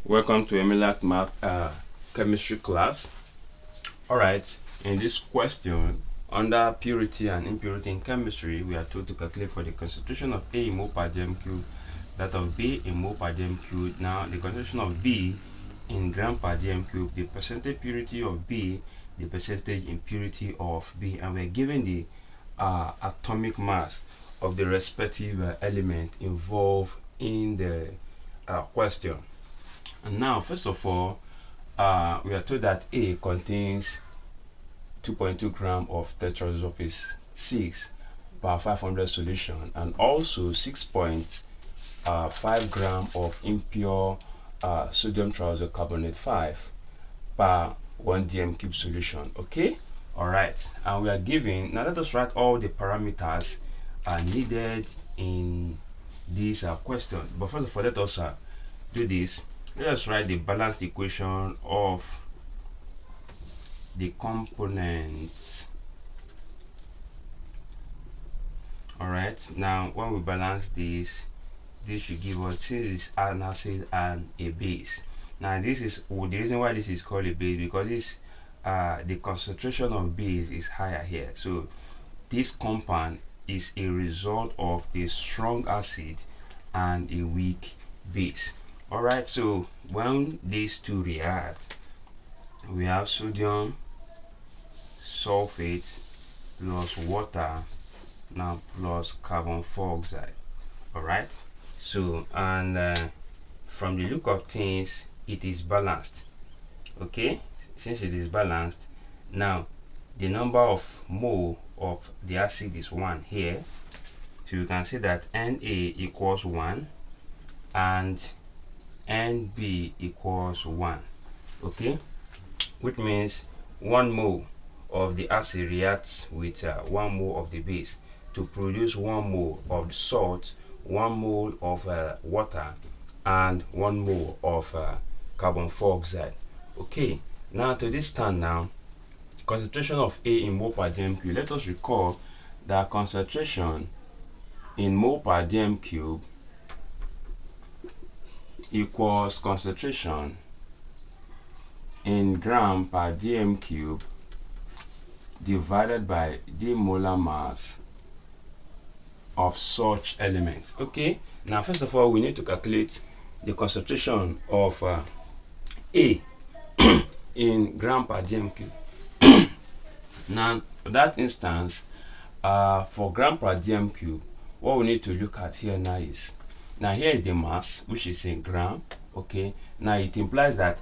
Welcome to EMILAC Math Chemistry class. Alright, in this question, under purity and impurity in chemistry, we are told to calculate for the concentration of A in mole per dm cube, that of B in mole per dm cube. Now, the concentration of B in gram per dm cube, the percentage purity of B, the percentage impurity of B, and we're given the atomic mass of the respective element involved in the question. And now, first of all, we are told that A contains 2.2 gram of tetrasulfate 6 per 500 solution, and also 6.5 gram of impure sodium trisulcarbonate 5 per 1 dm cube solution. Okay, all right, and we are given, now let us write all the parameters needed in this question. But first of all, let us do this. Let us write the balanced equation of the components. All right, now when we balance this should give us, since it's an acid and a base. Now this is the reason why this is called a base, because this the concentration of base is higher here. So this compound is a result of the strong acid and a weak base. All right, so when these two react, we have sodium sulfate plus water, now plus carbon dioxide. All right, so and from the look of things, it is balanced. Okay, since it is balanced, now the number of mole of the acid is 1 here, so you can see that Na equals 1 and NB equals 1. Okay, which means 1 mole of the acid reacts with 1 mole of the base to produce 1 mole of the salt, 1 mole of water, and 1 mole of carbon dioxide. Okay, now to this stand now, concentration of A in mole per dm cube. Let us recall that concentration in mole per dm cube equals concentration in gram per dm cube divided by the molar mass of such elements. Okay, now first of all, we need to calculate the concentration of A in gram per dm cube. Now, for that instance, for gram per dm cube, what we need to look at here now is, now here is the mass, which is in gram. Okay, now it implies that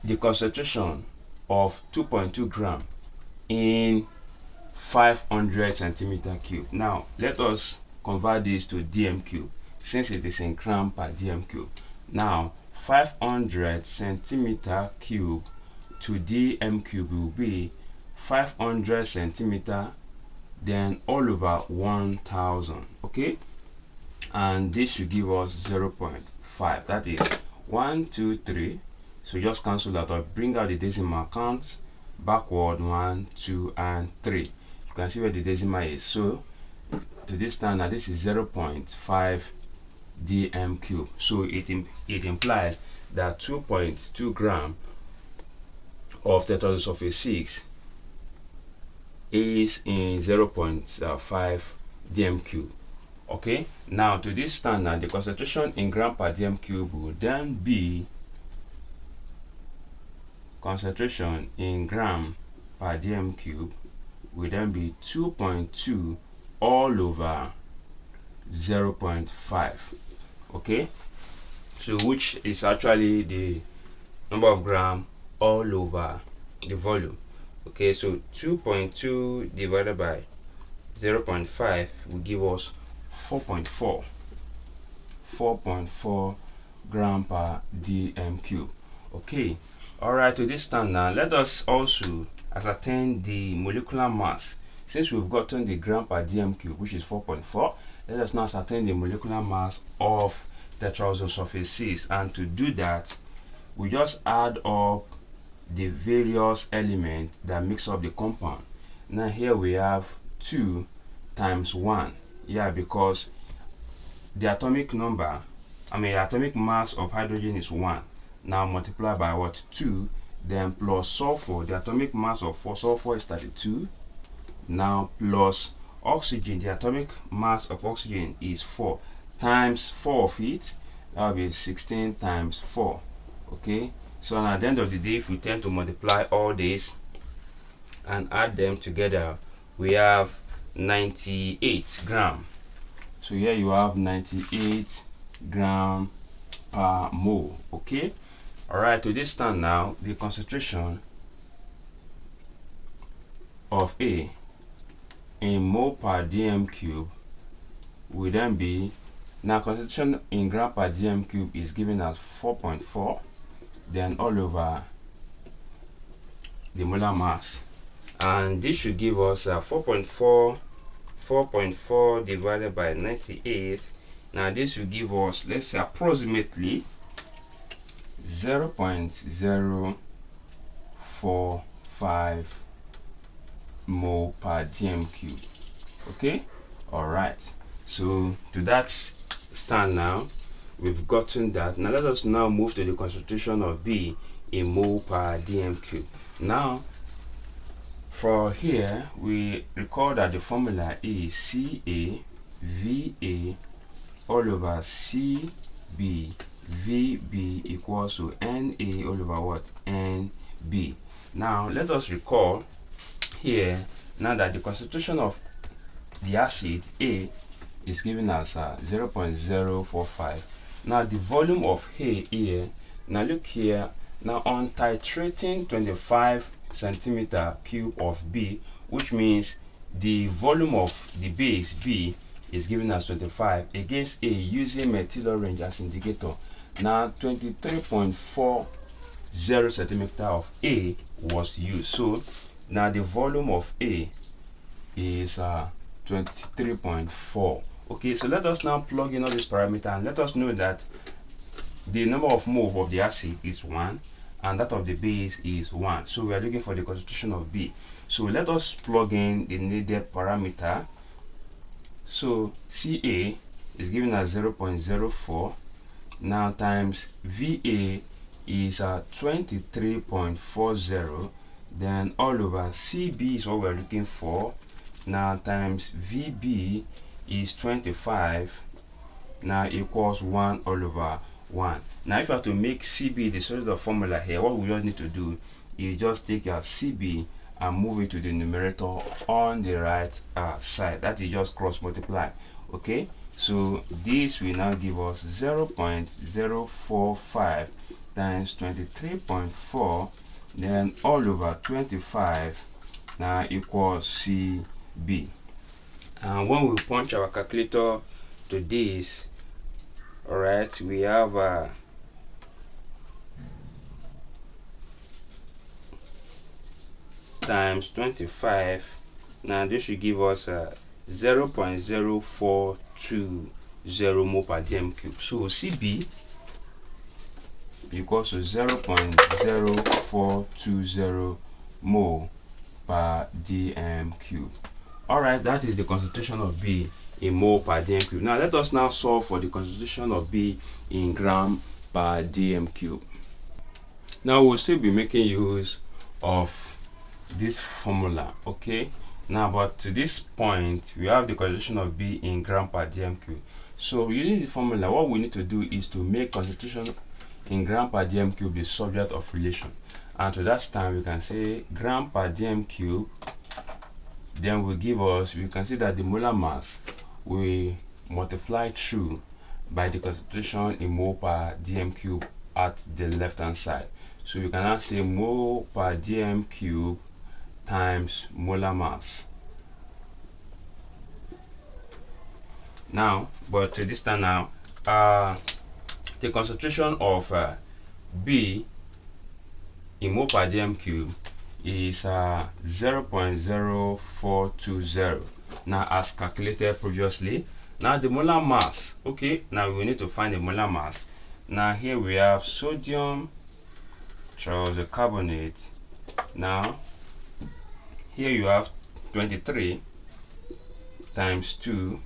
the concentration of 2.2 gram in 500 centimeter cube. Now let us convert this to dm cube, since it is in gram per dm cube. Now 500 centimeter cube to dm cube will be 500 centimeter, then all over 1000. Okay, and this should give us 0.5. that is 1 2 3. So just cancel that or bring out the decimal count backward, 1 2 and 3. You can see where the decimal is. So to this standard, this is 0.5 dm cube. So it implies that 2.2 gram of tetrasulfate 6 is in 0.5 dm cube. Okay, now to this standard, the concentration in gram per dm cube will then be concentration in gram per dm cube will then be 2.2 all over 0.5. okay, so which is actually the number of gram all over the volume. Okay, so 2.2 divided by 0.5 will give us 4.4 gram per dm cube. Okay, all right, to this stand now, let us also ascertain the molecular mass. Since we've gotten the gram per dm cube, which is 4.4, let us now ascertain the molecular mass of tetrasulfate 6. And to do that, we just add up the various elements that makes up the compound. Now here we have 2 times 1. Yeah, because the atomic number atomic mass of hydrogen is 1. Now multiply by what? 2. Then plus sulfur, the atomic mass of sulfur is 32. Now plus oxygen, the atomic mass of oxygen is 4, times 4 of it, that will be 16 times 4. Okay, so at the end of the day, if we tend to multiply all this and add them together, we have 98 gram. So here you have 98 gram per mole. Okay, all right, to this stand now, the concentration of A in mole per dm cube will then be, now concentration in gram per dm cube is given as 4.4, then all over the molar mass, and this should give us 4.4 divided by 98. Now this will give us, let's say, approximately 0.045 mole per dm cube. Okay, all right, so to that stand now, we've gotten that. Now let us now move to the concentration of B in mole per dm cube. Now for here, we recall that the formula is CaVa all over CB VB equals to Na all over what? Nb. Now let us recall here now that the concentration of the acid A is given as 0.045. Now the volume of A here, now look here, now on titrating 25 centimeter cube of B, which means the volume of the base B is given as 25 against A using methyl orange as indicator. Now 23.40 centimeter of A was used. So now the volume of A is 23.4. Okay, so let us now plug in all these parameters and let us know that the number of moles of the acid is 1 and that of the base is 1. So we are looking for the concentration of B. So let us plug in the needed parameter. So Ca is given as 0.04. Now times Va is 23.40. Then all over Cb is what we're looking for. Now times Vb is 25. Now equals 1 all over 1. Now if you have to make Cb the sort of formula here, what we just need to do is just take your Cb and move it to the numerator on the right side. That is just cross multiply. Okay, so this will now give us 0.045 times 23.4, then all over 25 now equals Cb. And when we punch our calculator to this, all right, we have times 25. Now this should give us 0.0420 mole per dm cube. So Cb equals to 0.0420 mole per dm cube. All right, that is the concentration of B in mole per dm cube. Now let us now solve for the concentration of B in gram per dm cube. Now we'll still be making use of this formula. Okay, now but to this point we have the concentration of B in gram per dm cube. So using the formula, what we need to do is to make concentration in gram per dm cube the subject of relation, and to that time we can say gram per dm cube, then we can see that the molar mass we multiply through by the concentration in mole per dm cube at the left hand side. So we can now say mole per dm cube times molar mass. Now, but to this time now, the concentration of B in mole per dm cube is 0.0420. Now as calculated previously. Now the molar mass, okay, now we need to find the molar mass. Now here we have sodium carbonate. Now here you have 23 times 2,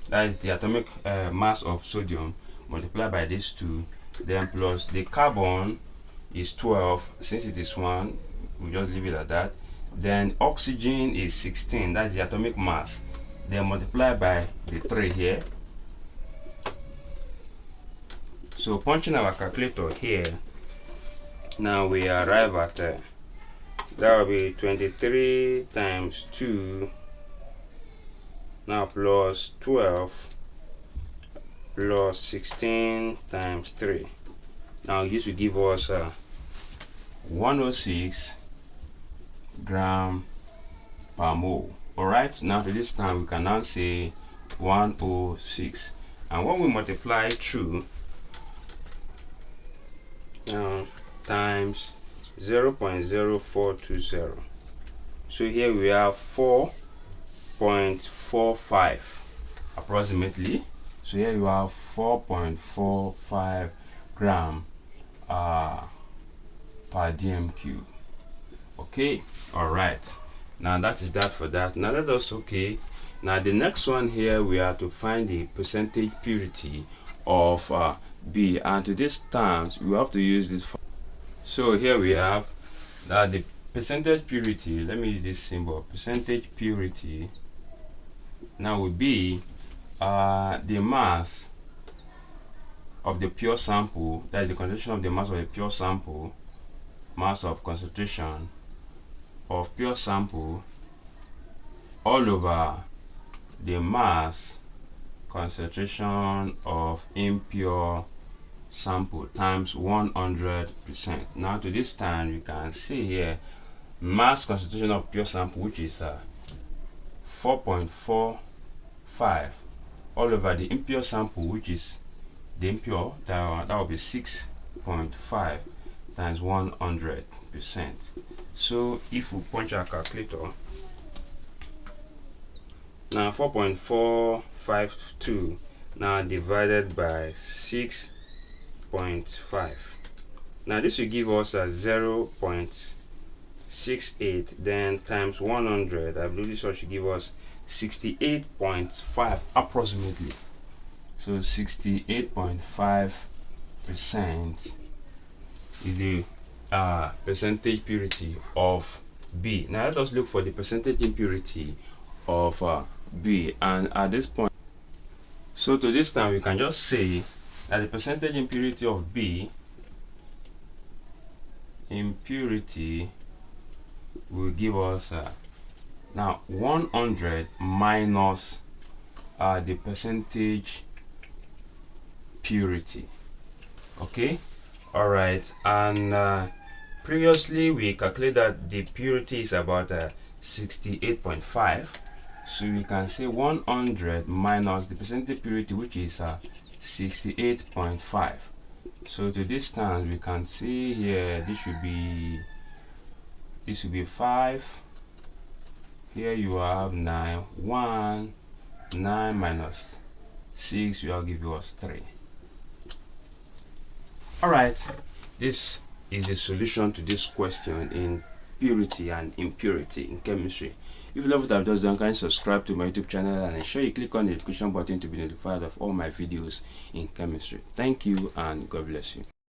that is the atomic mass of sodium, multiply by these 2, then plus the carbon is 12. Since it is 1, we just leave it at that. Then oxygen is 16, that's the atomic mass, then multiply by the 3 here. So punching our calculator here, now we arrive at that will be 23 times 2 now plus 12 plus 16 times 3. Now this will give us 106 gram per mole. Alright, now to this time we can now say 106, and when we multiply through times 0.0420, so here we have 4.45 approximately. So here you have 4.45 gram per dm cube. Okay, all right, now that is that for that. Now let us, okay, now the next one here, we have to find the percentage purity of B, and to these terms we have to use this. So here we have that the percentage purity, let me use this symbol, percentage purity now would be the mass of the pure sample, that is the concentration of the mass of the pure sample, mass of concentration of pure sample all over the mass concentration of impure sample times 100%. Now to this time you can see here mass concentration of pure sample, which is 4.45 all over the impure sample, which is the impure, that will be 6.5 times 100%. So if we punch our calculator, now 4.452 now divided by 6.5, now this will give us a 0.68, then times 100, I believe this one should give us 68.5 approximately. So 68.5% is the percentage purity of B. Now let us look for the percentage impurity of B, and at this point, so to this time we can just say that the percentage impurity of B impurity will give us now 100 minus the percentage purity. Okay, all right, and previously we calculated that the purity is about 68.5, so we can say 100 minus the percentage purity, which is 68.5. so to this time we can see here this should be 5. Here you have 9 minus 6 will give us 3. Alright, this is the solution to this question in purity and impurity in chemistry. If you love what I've just done, kindly subscribe to my YouTube channel and ensure you click on the notification button to be notified of all my videos in chemistry. Thank you and God bless you.